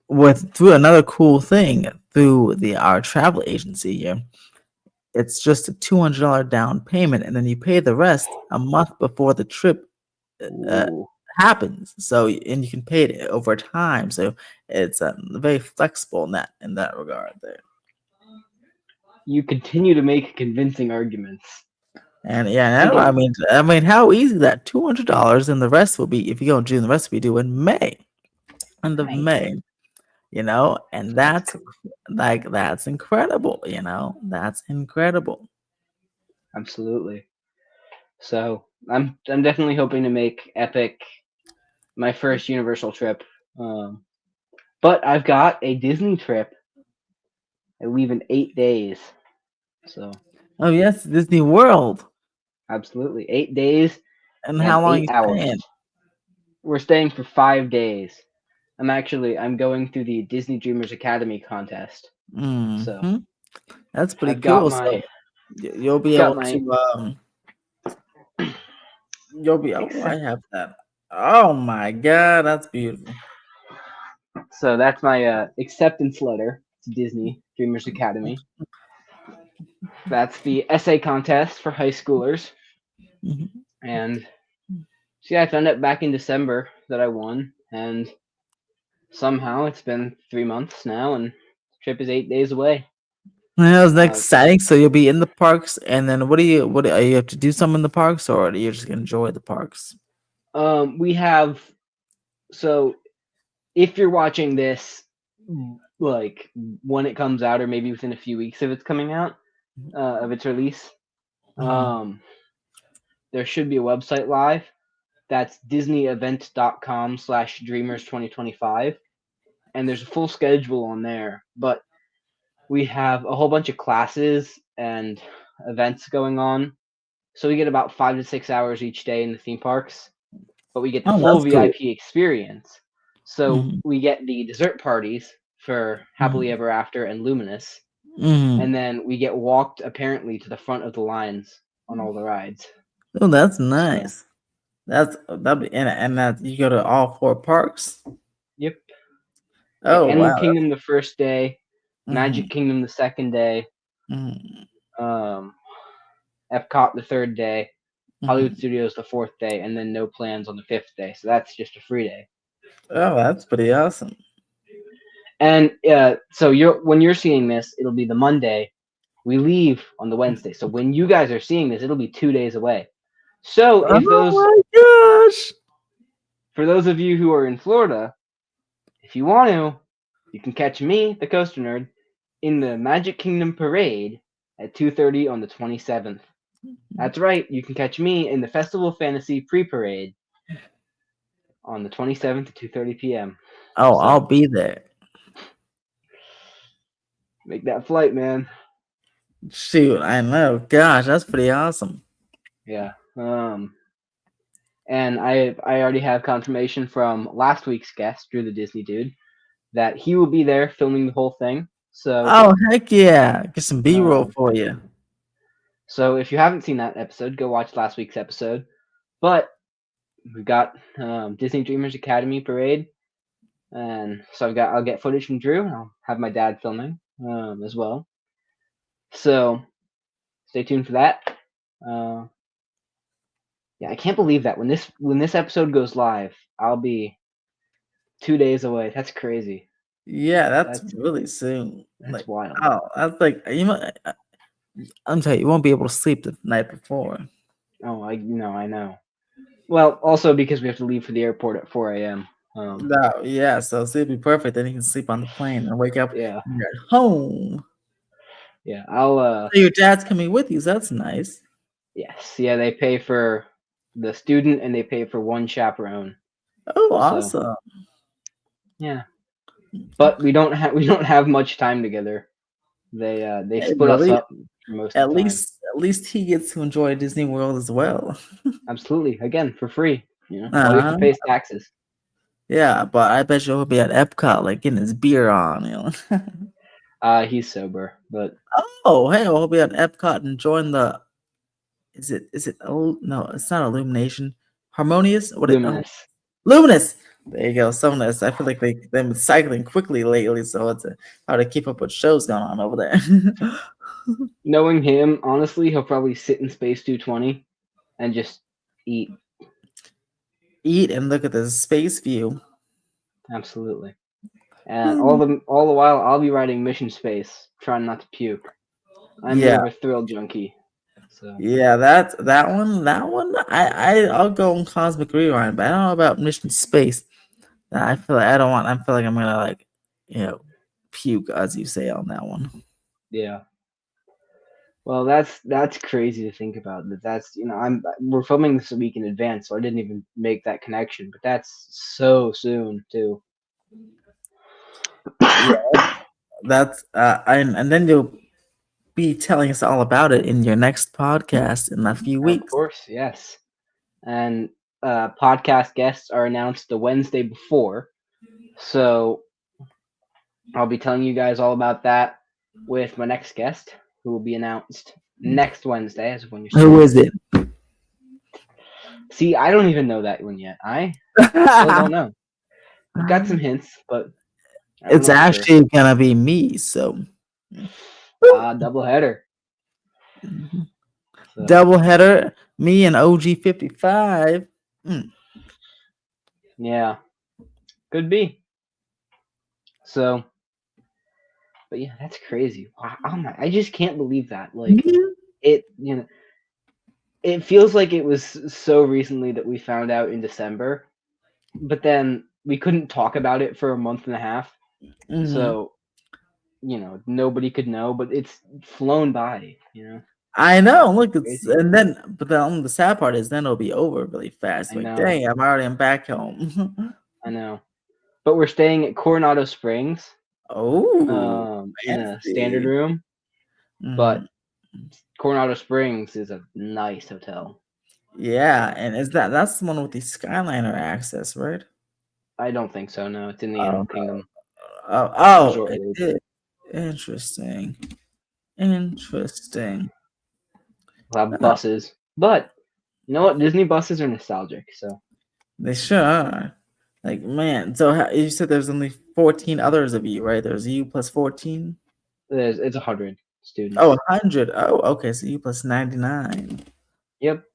with through another cool thing through the our travel agency here, it's just a $200 down payment, and then you pay the rest a month before the trip uh, ooh, happens. So and you can pay it over time. So it's very flexible in that regard there. you continue to make convincing arguments. And yeah, Think I it mean, I mean, how easy that $200, and the rest will be if you go in June. The rest will be due in May, end of nice. May. And That's that's cool. that's incredible. That's incredible. Absolutely. So I'm definitely hoping to make Epic my first Universal trip. Um, but I've got a Disney trip. I leave in 8 days. So Oh yes, Disney World. absolutely 8 days And and how long you 8 hours. staying? We're staying for 5 days. I'm going through the Disney Dreamers Academy contest. So Hmm. That's pretty I've got cool. my So you'll be got able my to you'll be oh I accept. have that. Oh my god, that's beautiful. So that's my acceptance letter to Disney Dreamers Academy. That's the essay contest for high schoolers. Mhm. And see, I found out back in December that I won, and somehow it's been 3 months now, and the trip is 8 days away. That was Uh, exciting. So you'll be in the parks, and then what do you have to do something in the parks, or do you just enjoy the parks? we have so if you're watching this, like when it comes out, or maybe within a few weeks of its coming out, of its release, Mhm. um, there should be a website live. That's disneyevent.com/dreamers2025, and there's a full schedule on there. But we have a whole bunch of classes and events going on. So we get about 5 to 6 hours each day in the theme parks, but we get the Oh, full that's cool. VIP experience. So Mhm. we get the dessert parties for Happily Mhm. Ever After and Luminous, and Mhm. then we get walked apparently to the front of the lines on all the rides. Oh, that's So, nice. That's that be and that you go to all four parks. yep. Yeah, Oh Animal wow. Kingdom the first day, Magic Mhm. Kingdom the second day, Mhm. um, Epcot the third day, Hollywood Mhm. Studios the fourth day, and then no plans on the fifth day. So that's just a free day. Oh, that's pretty awesome. And so when you're seeing this, it'll be the Monday. We leave on the Wednesday. So when you guys are seeing this, it'll be 2 days away. So Oh if those my gosh. for those of you who are in Florida, if you want to, you can catch me, the Coaster Nerd, in the Magic Kingdom Parade at 2:30 on the 27th. That's right, you can catch me in the Festival of Fantasy pre-parade on the 27th at 2:30 p.m. Oh, I'll So be there. make that flight, man. Shoot, I know. Gosh, that's pretty awesome. Yeah. And I already have confirmation from last week's guest, Drew the Disney Dude, that he will be there filming the whole thing. So, Oh heck yeah. Get some B-roll um, for you. so if you haven't seen that episode, go watch last week's episode. But we've got Disney Dreamers Academy Parade, and so I'll get footage from Drew, and I'll have my dad filming as well. So stay tuned for that. Uh, yeah, I can't believe that when this episode goes live, I'll be 2 days away. That's crazy. Yeah, that's That's really soon. that's Like, wild. oh, that's like you know. I'm telling you, you won't be able to sleep the night before. Oh, I know. Well, also because we have to leave for the airport at 4 a.m. No, yeah, so it'll be perfect. Then you can sleep on the plane and wake up Yeah, when you're at home. yeah. I'll So your dad's coming with you, so that's nice. yes, yeah. They pay for the student and they pay for one chaperone. Oh, So awesome. yeah, but we don't have much time together. They Hey, split us brother, up for most of the time. at least he gets to enjoy Disney World as well. Absolutely, again for free. All you have to Uh-huh. pay is taxes. Yeah, but I bet you he'll be at Epcot, like getting his beer on, you know. He's sober, but Oh, hey, we'll be at Epcot enjoying the. Is it? Oh no, it's not Illumination. Harmonious. What it? Oh, luminous. Luminous. There you go. Some of this. I feel like they've been cycling quickly lately, so it's hard to keep up with shows going on over there. Knowing him, honestly, he'll probably sit in Space 220 and just eat. Eat and look at the space view. Absolutely. And all the while, I'll be riding Mission Space, trying not to puke. I'm more Yeah, of a thrill junkie, so yeah. That one. That one. I'll go on Cosmic Rewind, but I don't know about Mission Space. I feel like I don't want. I feel like I'm gonna like, you know, puke as you say on that one. yeah. Well, that's crazy to think about. That's we're filming this a week in advance, so I didn't even make that connection. But that's so soon too. Yeah, that's and then you'll be telling us all about it in your next podcast in a few Of weeks. course, yes. And podcast guests are announced the Wednesday before, so I'll be telling you guys all about that with my next guest, who will be announced next Wednesday, as of when you're seeing Who this. is it? See, I don't even know that one yet. I still don't know. We've got some hints, but I don't It's know for sure. actually gonna be me. So Double header. So double header, me and OG 55. yeah, could be. So, but yeah, that's crazy. Wow, oh my, I just can't believe that. Like it, it feels like it was so recently that we found out in December, but then we couldn't talk about it for a month and a half. Mhm. So, nobody could know, but it's flown by. I know. Look, it's Crazy. and then, but the sad part is then it'll be over really fast. I Like, know. dang, I'm already back home. I know. But we're staying at Coronado Springs, Oh, in a standard fancy. room, but Mhm. Coronado Springs is a nice hotel. Yeah, and is that's the one with the Skyliner access, right? I don't think so. No, it's in the Oh, Animal Kingdom Resort it Loop. is. Interesting. Interesting. We'll have Oh, buses, but you know what? Disney buses are nostalgic. So they sure are. Like, man, so you said there's only 14 others of you, right? There's you plus 14? it's 100 Oh, students. 100. Oh, okay, so you plus 99. Yep,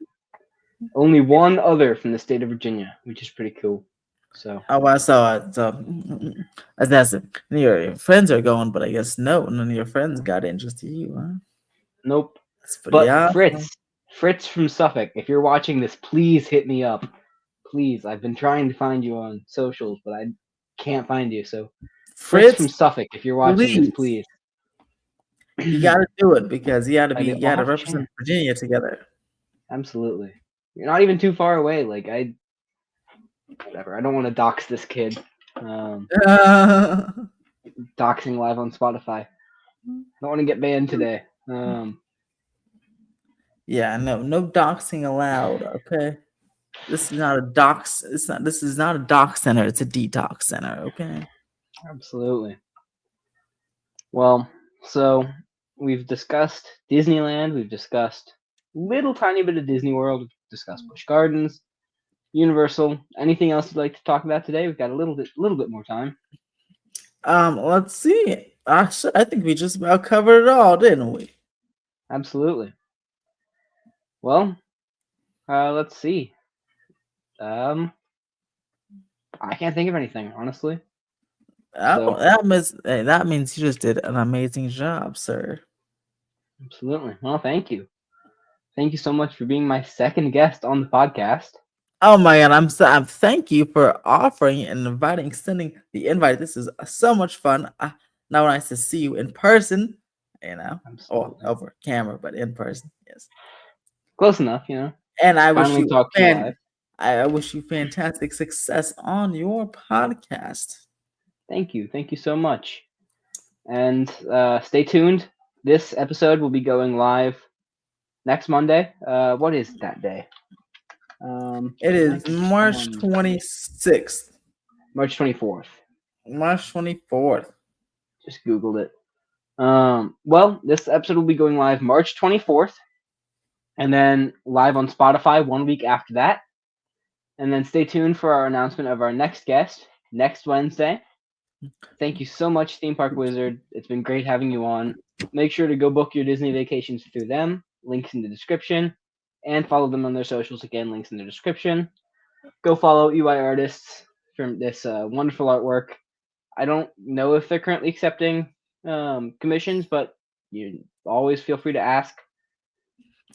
only one other from the state of Virginia, which is pretty cool. So Oh, I saw it. So that's it. Your friends are going, but I guess no, none of your friends got interest in you, huh? nope. That's pretty But awesome. Fritz from Suffolk, if you're watching this, please hit me up. Please, I've been trying to find you on socials, but I can't find you. So Fritz from Fritz, Suffolk, if you're watching this, please. please. You gotta do it because I do. you I'll gotta have a represent chance. Virginia together. Absolutely. You're not even too far away. Like whatever. I don't want to dox this kid. Doxing live on Spotify. Don't want to get banned today. Yeah, no doxing allowed, okay? This is not a dox. It's not. This is not a dox center. It's a detox center. Okay. Absolutely. Well, so we've discussed Disneyland. We've discussed little tiny bit of Disney World. We've discussed Busch Gardens, Universal. Anything else you'd like to talk about today? We've got a little bit more time. Let's see. I think we just about covered it all, didn't we? Absolutely. Well, let's see. Um, I can't think of anything honestly. Oh, So that means you just did an amazing job, sir. absolutely. Well, thank you. Thank you so much for being my second guest on the podcast. Oh my god, thank you for offering and inviting, sending the invite. This is so much fun. Now nice to see you in person, or Absolutely. over camera, but in person, yes. Close enough. And I wish Finally you talk to you live. I wish you fantastic success on your podcast. Thank you. Thank you so much. And stay tuned. This episode will be going live next Monday. What is that day? It is Next March Monday, 26th, March 24th. March 24th. Just Googled it. Well, this episode will be going live March 24th, and then live on Spotify 1 week after that. And then stay tuned for our announcement of our next guest next Wednesday. Thank you so much, Theme Park Wizard. It's been great having you on. Make sure to go book your Disney vacations through them. Links in the description. And follow them on their socials. Again, links in the description. Go follow UI Artists from this wonderful artwork. I don't know if they're currently accepting commissions, but you always feel free to ask.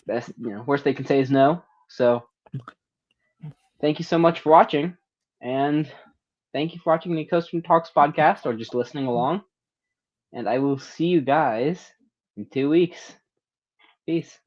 Best, worst they can say is no. So thank you so much for watching. And thank you for watching the TheCoasterTalks podcast or just listening along. And I will see you guys in 2 weeks. Peace.